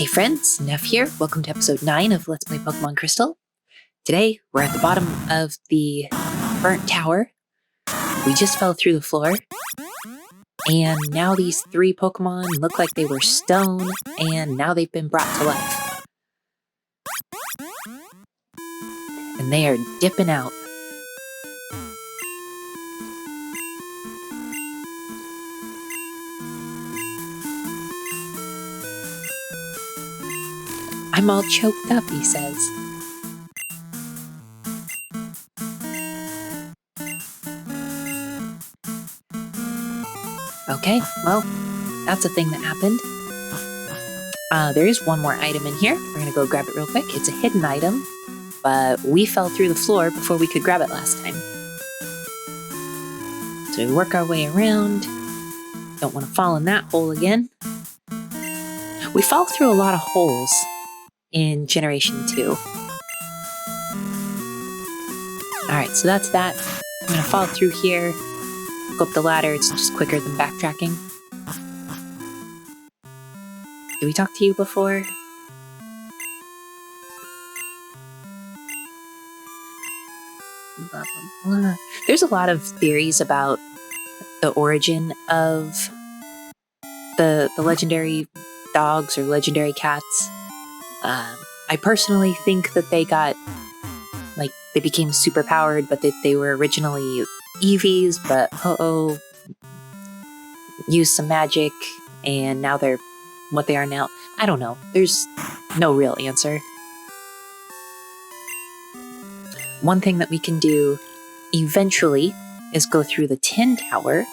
Hey friends, Neph here. Welcome to episode 9 of Let's Play Pokemon Crystal. Today, we're at the bottom of the burnt tower. We just fell through the floor. And now these 3 Pokemon look like they were stone, and now they've been brought to life. And they are dipping out. I'm all choked up, he says. Okay, well, that's a thing that happened. There is one more item in here. We're gonna go grab it real quick. It's a hidden item, but we fell through the floor before we could grab it last time. So we work our way around. Don't want to fall in that hole again. We fall through a lot of holes in Generation 2. Alright, so that's that. I'm gonna fall through here, go up the ladder. It's just quicker than backtracking. Did we talk to you before? Blah, blah, blah. There's a lot of theories about the origin of the legendary dogs or legendary cats. I personally think that they got, they became super powered, but that they were originally Eevees, but used some magic, and now they're what they are now. I don't know. There's no real answer. One thing that we can do eventually is go through the Tin Tower.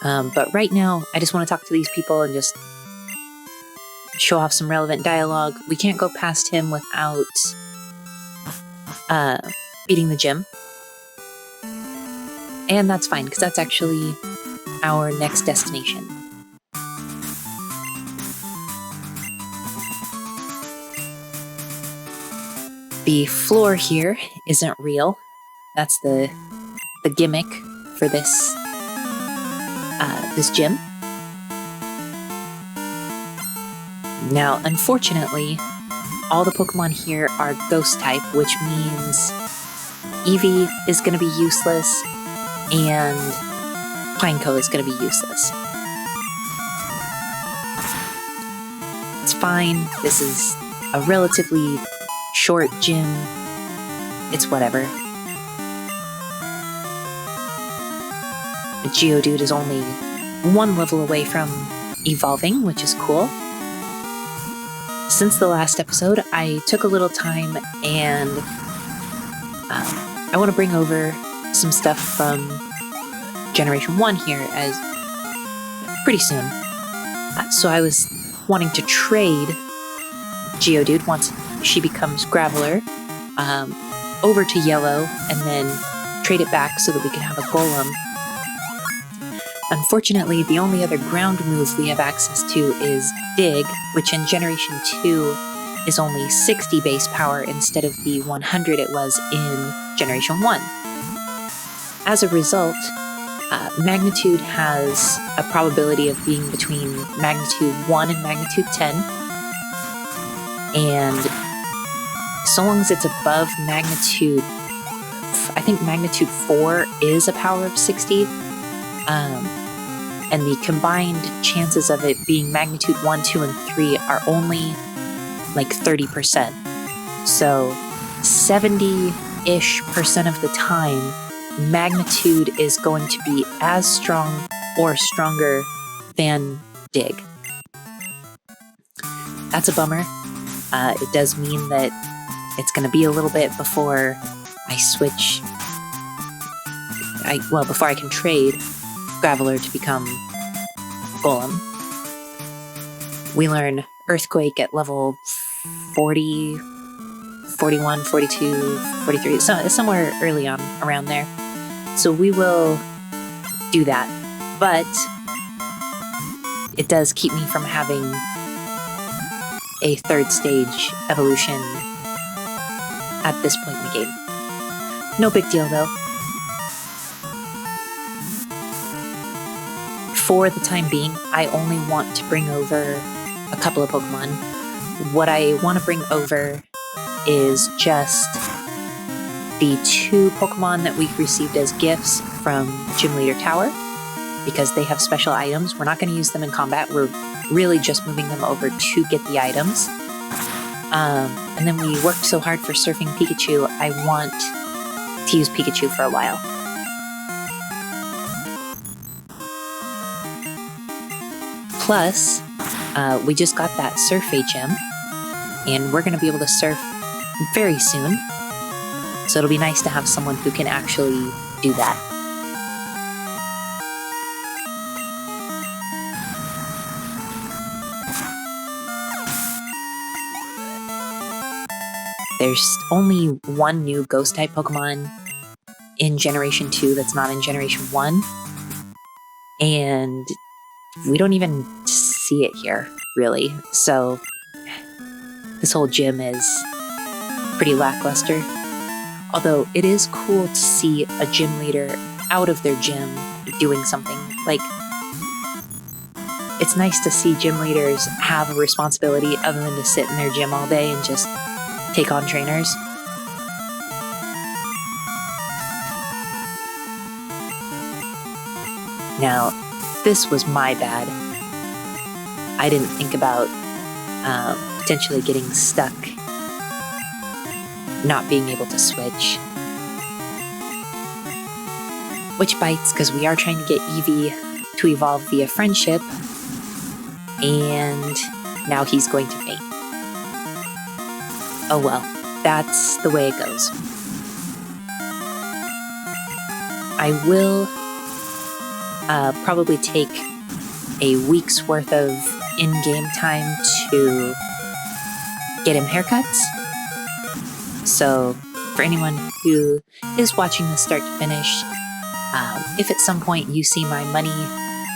But right now, I just want to talk to these people and just show off some relevant dialogue. We can't go past him without beating the gym. And that's fine, because that's actually our next destination. The floor here isn't real. That's the gimmick for this gym. Now, unfortunately, all the Pokemon here are Ghost type, which means Eevee is going to be useless, and Pineco is going to be useless. It's fine. This is a relatively short gym. It's whatever. The Geodude is only 1 level away from evolving, which is cool. Since the last episode, I took a little time and I want to bring over some stuff from Generation 1 here as pretty soon. So I was wanting to trade Geodude once she becomes Graveler over to Yellow and then trade it back so that we can have a Golem. Unfortunately, the only other ground move we have access to is Dig, which in Generation 2 is only 60 base power instead of the 100 it was in Generation 1. As a result, Magnitude has a probability of being between Magnitude 1 and Magnitude 10, and so long as it's above Magnitude, I think Magnitude 4 is a power of 60, and the combined chances of it being Magnitude 1, 2, and 3 are only like 30%. So 70-ish% of the time, Magnitude is going to be as strong or stronger than Dig. That's a bummer. It does mean that it's going to be a little bit before I switch, before I can trade Graveler to become Golem. We learn Earthquake at level 40, 41, 42, 43, somewhere early on around there. So we will do that. But it does keep me from having a 3rd stage evolution at this point in the game. No big deal though. For the time being, I only want to bring over a couple of Pokemon. What I want to bring over is just the 2 Pokemon that we received as gifts from Gym Leader Tower, because they have special items. We're not going to use them in combat. We're really just moving them over to get the items. And then we worked so hard for surfing Pikachu, I want to use Pikachu for a while. Plus, we just got that Surf gem, and we're going to be able to surf very soon. So it'll be nice to have someone who can actually do that. There's only one new Ghost-type Pokemon in Generation 2 that's not in Generation 1. And we don't even see it here, really. So this whole gym is pretty lackluster. Although it is cool to see a gym leader out of their gym doing something. Like, it's nice to see gym leaders have a responsibility other than to sit in their gym all day and just take on trainers. Now, this was my bad. I didn't think about potentially getting stuck, not being able to switch. Which bites, because we are trying to get Eevee to evolve via friendship, and now he's going to faint. Oh well, that's the way it goes. I will probably take a week's worth of in-game time to get him haircuts. So for anyone who is watching this start to finish, if at some point you see my money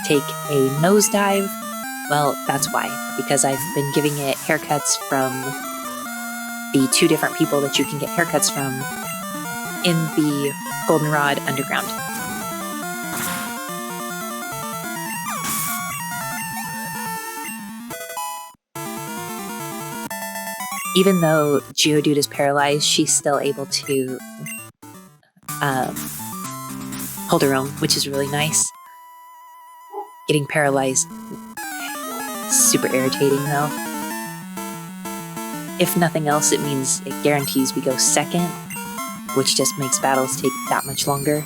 take a nosedive, well, that's why. Because I've been giving it haircuts from the 2 different people that you can get haircuts from in the Goldenrod Underground. Even though Geodude is paralyzed, she's still able to hold her own, which is really nice. Getting paralyzed, super irritating though. If nothing else, it means it guarantees we go second, which just makes battles take that much longer.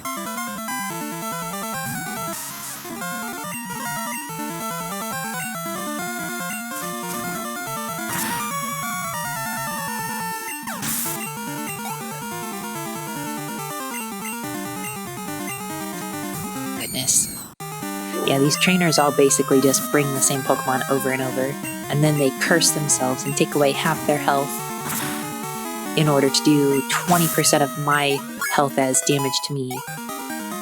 Goodness. Yeah, these trainers all basically just bring the same Pokemon over and over, and then they curse themselves and take away half their health in order to do 20% of my health as damage to me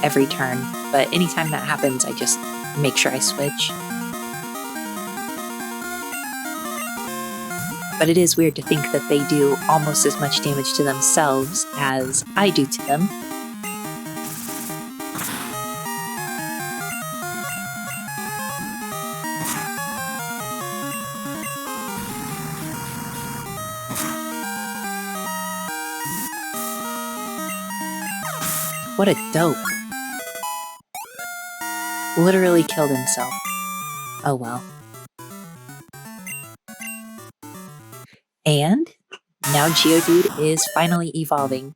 every turn. But anytime that happens, I just make sure I switch. But it is weird to think that they do almost as much damage to themselves as I do to them. What a dope. Literally killed himself. Oh well. And now Geodude is finally evolving.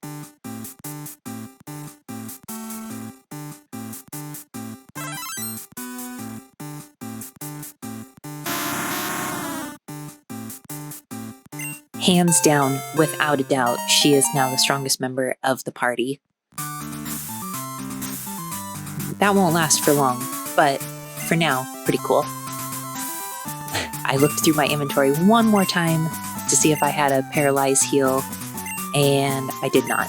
Hands down, without a doubt, she is now the strongest member of the party. That won't last for long, but for now, pretty cool. I looked through my inventory one more time to see if I had a paralyze heal, and I did not.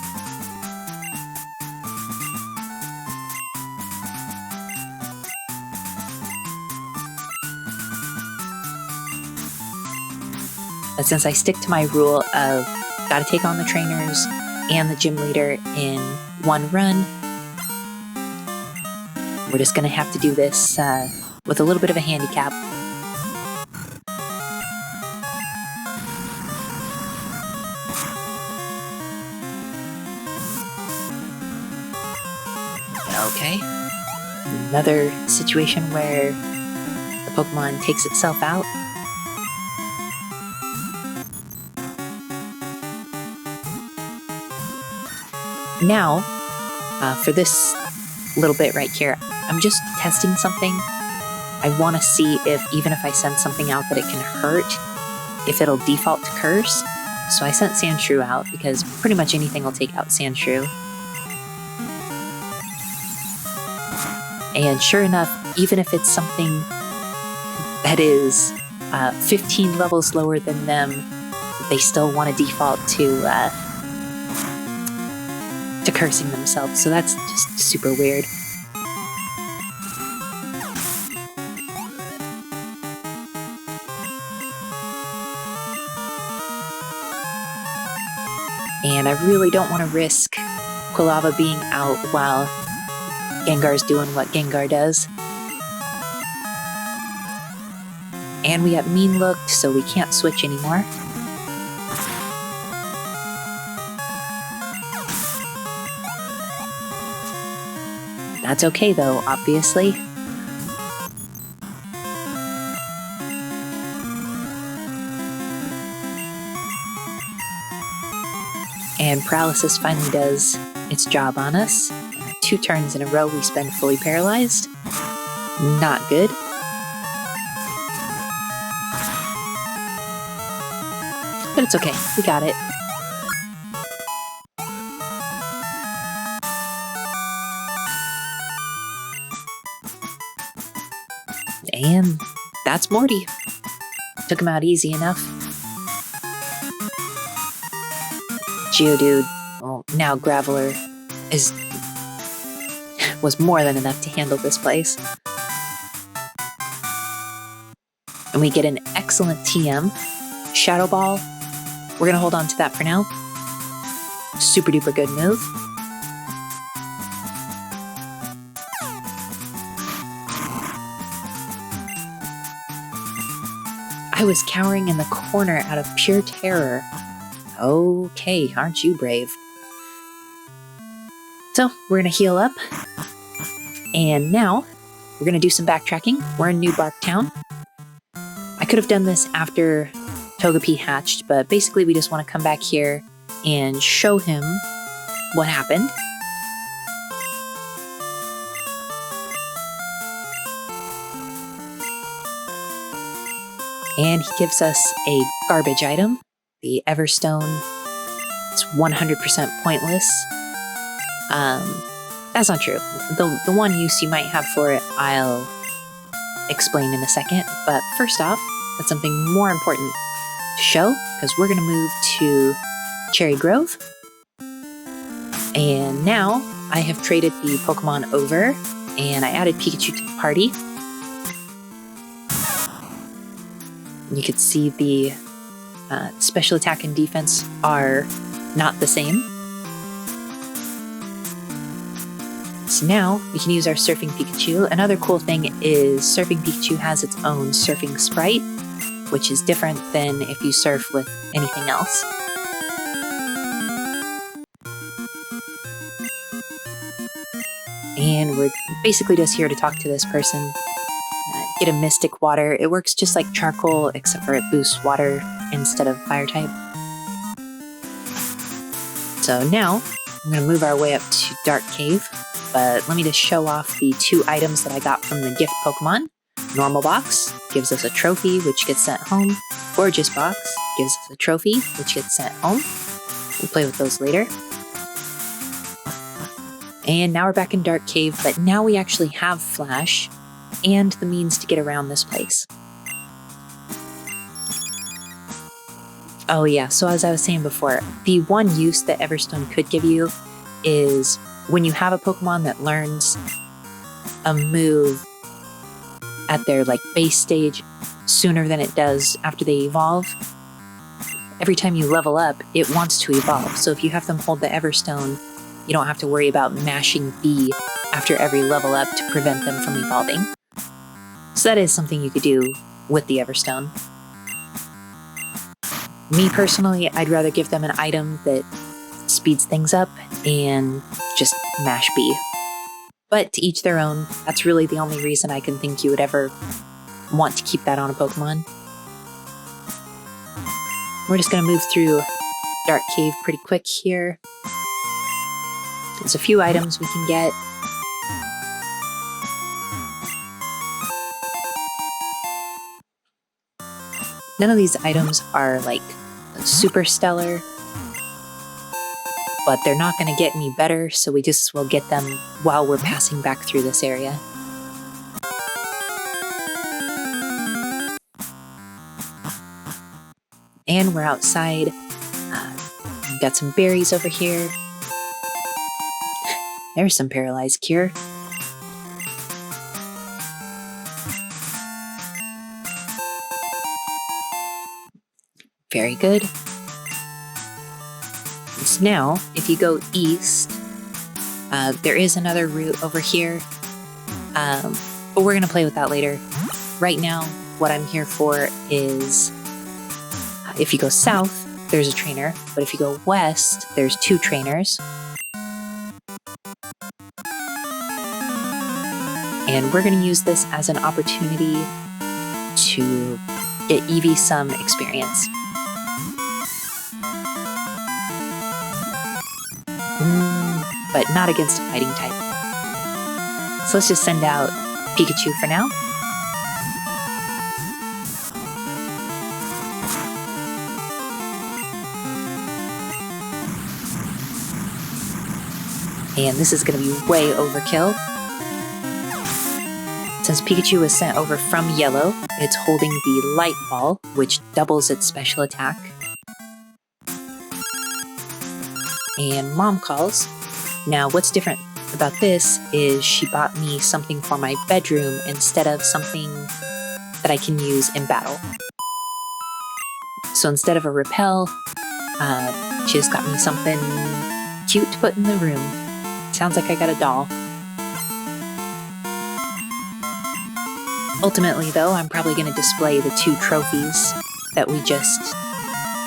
But since I stick to my rule of gotta take on the trainers and the gym leader in one run, we're just gonna have to do this with a little bit of a handicap. Okay. Another situation where the Pokemon takes itself out. Now, for this little bit right here, I'm just testing something. I want to see if, even if I send something out that it can hurt, if it'll default to Curse. So I sent Sandshrew out, because pretty much anything will take out Sandshrew. And sure enough, even if it's something that is 15 levels lower than them, they still want to default to cursing themselves. So that's just super weird. And I really don't want to risk Quilava being out while Gengar's doing what Gengar does. And we got Mean Looked, so we can't switch anymore. That's okay though, obviously. And Paralysis finally does its job on us. 2 turns in a row we spend fully paralyzed. Not good. But it's okay, we got it. And that's Morty. Took him out easy enough. Geodude, well, now Graveler, was more than enough to handle this place. And we get an excellent TM. Shadow Ball, we're gonna hold on to that for now. Super duper good move. I was cowering in the corner out of pure terror. Okay, aren't you brave? So, we're gonna heal up. And now, we're gonna do some backtracking. We're in New Bark Town. I could have done this after Togepi hatched, but basically we just want to come back here and show him what happened. And he gives us a garbage item, the Everstone. It's 100% pointless. That's not true. The one use you might have for it, I'll explain in a second. But first off, that's something more important to show, because we're going to move to Cherry Grove. And now I have traded the Pokemon over, and I added Pikachu to the party. You can see the special attack and defense are not the same. So now we can use our Surfing Pikachu. Another cool thing is Surfing Pikachu has its own surfing sprite, which is different than if you surf with anything else. And we're basically just here to talk to this person. Get a Mystic Water. It works just like charcoal, except for it boosts water instead of fire type. So now, I'm going to move our way up to Dark Cave, but let me just show off the 2 items that I got from the gift Pokemon. Normal Box gives us a trophy, which gets sent home. Gorgeous Box gives us a trophy, which gets sent home. We'll play with those later. And now we're back in Dark Cave, but now we actually have Flash and the means to get around this place. Oh yeah, so as I was saying before, the one use that Everstone could give you is when you have a Pokemon that learns a move at their base stage sooner than it does after they evolve. Every time you level up, it wants to evolve. So if you have them hold the Everstone, you don't have to worry about mashing B after every level up to prevent them from evolving. So that is something you could do with the Everstone. Me personally, I'd rather give them an item that speeds things up and just mash B. But to each their own. That's really the only reason I can think you would ever want to keep that on a Pokemon. We're just going to move through Dark Cave pretty quick here. There's a few items we can get. None of these items are like super stellar, but they're not going to get any better, so we just will get them while we're passing back through this area. And we're outside. We've got some berries over here. There's some paralyzed cure. Very good. So now, if you go east, there is another route over here, but we're going to play with that later. Right now, what I'm here for is, if you go south, there's a trainer, but if you go west, there's 2 trainers. And we're going to use this as an opportunity to get Eevee some experience. But not against a fighting type. So let's just send out Pikachu for now. And this is going to be way overkill. Since Pikachu was sent over from Yellow, it's holding the Light Ball, which doubles its special attack. And Mom calls. Now, what's different about this is she bought me something for my bedroom instead of something that I can use in battle. So instead of a repel, she just got me something cute to put in the room. Sounds like I got a doll. Ultimately, though, I'm probably going to display the 2 trophies that we just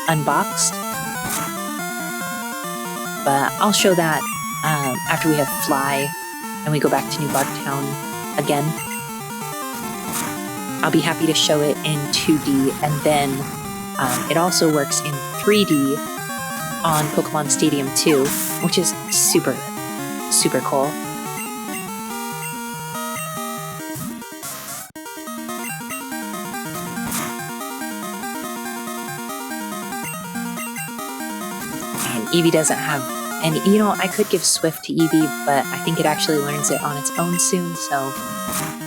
unboxed. But I'll show that after we have Fly and we go back to New Bark Town again. I'll be happy to show it in 2D, and then it also works in 3D on Pokemon Stadium 2, which is super, super cool. And Eevee doesn't have any, you know, I could give Swift to Eevee, but I think it actually learns it on its own soon, so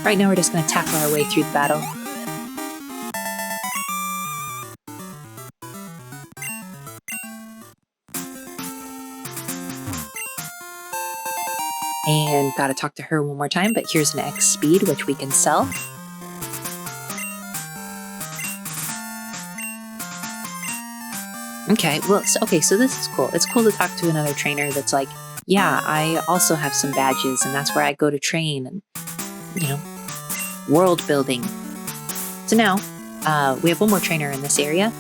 right now we're just going to tackle our way through the battle. And gotta talk to her one more time, but here's an X speed, which we can sell. Okay, well, so this is cool. It's cool to talk to another trainer that's like, yeah, I also have some badges, and that's where I go to train, and, you know, world building. So now, we have one more trainer in this area,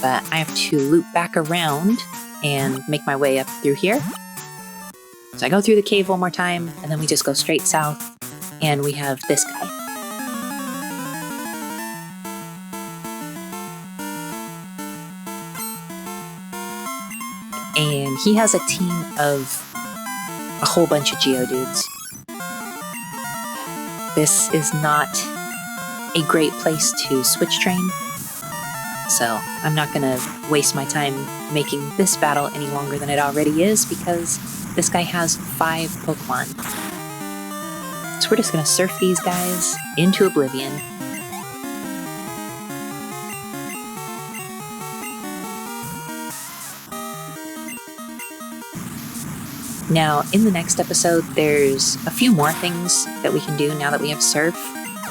but I have to loop back around and make my way up through here. So I go through the cave one more time, and then we just go straight south, and we have this guy. And he has a team of a whole bunch of Geodudes. This is not a great place to switch train, so I'm not going to waste my time making this battle any longer than it already is, because this guy has 5 Pokemon. So we're just going to surf these guys into oblivion. Now, in the next episode, there's a few more things that we can do now that we have Surf,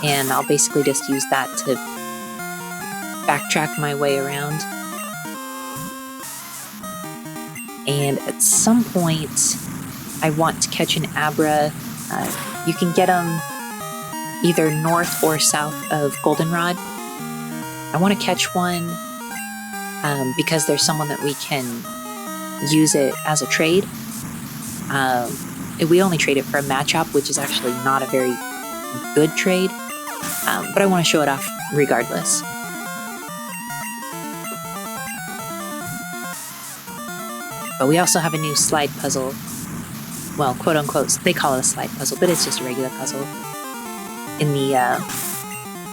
and I'll basically just use that to backtrack my way around. And at some point, I want to catch an Abra. You can get them either north or south of Goldenrod. I want to catch one because there's someone that we can use it as a trade. We only trade it for a Machop, which is actually not a very good trade, but I want to show it off regardless. But we also have a new slide puzzle. Well, quote unquote, they call it a slide puzzle, but it's just a regular puzzle in the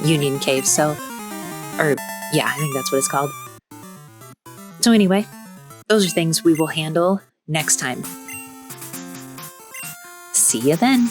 Union Cave. So, or yeah, I think that's what it's called. So anyway, those are things we will handle next time. See you then.